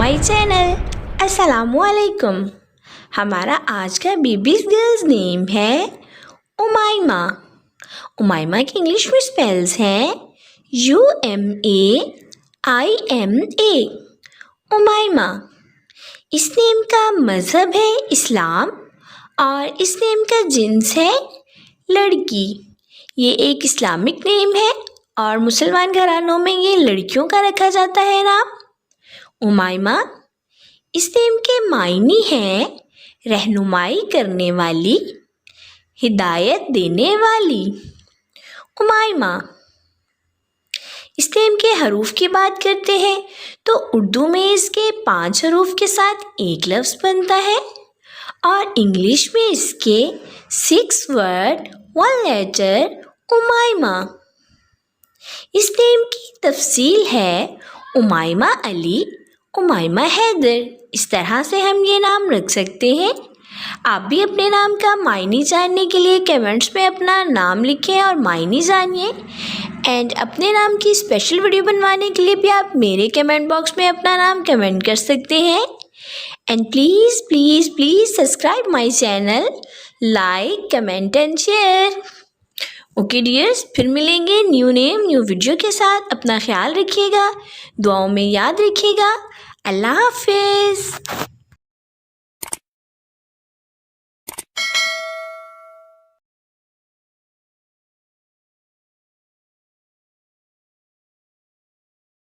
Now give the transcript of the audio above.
My channel. अस्सलामुअलैकुम। हमारा आज का बेबीज गर्ल्स नेम है उमाइमा। उमाइमा की इंग्लिश में स्पेल्स हैं UMAIMA। उमाइमा। इस नेम का मज़हब है इस्लाम और इस नेम का जिन्स है लड़की। ये एक इस्लामिक नेम है और मुसलमान घरानों में ये लड़कियों का रखा जाता है नाम। उमाइमा इस नेम के मायने हैं रहनुमाई करने वाली, हिदायत देने वाली। उमाइमा। इस नेम के हरूफ की बात करते हैं तो उर्दू में इसके 5 हरूफ के साथ एक लफ्ज़ बनता है और इंग्लिश में इसके 6 वर्ड 1 लेटर उमाइमा। इस नेम की तफसील है उमाइमा अली, उमाइमा हैदर। इस तरह से हम ये नाम रख सकते हैं। आप भी अपने नाम का मायने जानने के लिए कमेंट्स में अपना नाम लिखें और मायने जानिए। एंड अपने नाम की स्पेशल वीडियो बनवाने के लिए भी आप मेरे कमेंट बॉक्स में अपना नाम कमेंट कर सकते हैं। And please please please subscribe my channel, like, comment and share. Okay dears, फिर मिलेंगे न्यू नेम न्यू वीडियो के साथ। अपना ख्याल रखिएगा, दुआओं में याद रखिएगा। अल्लाह हाफिज़।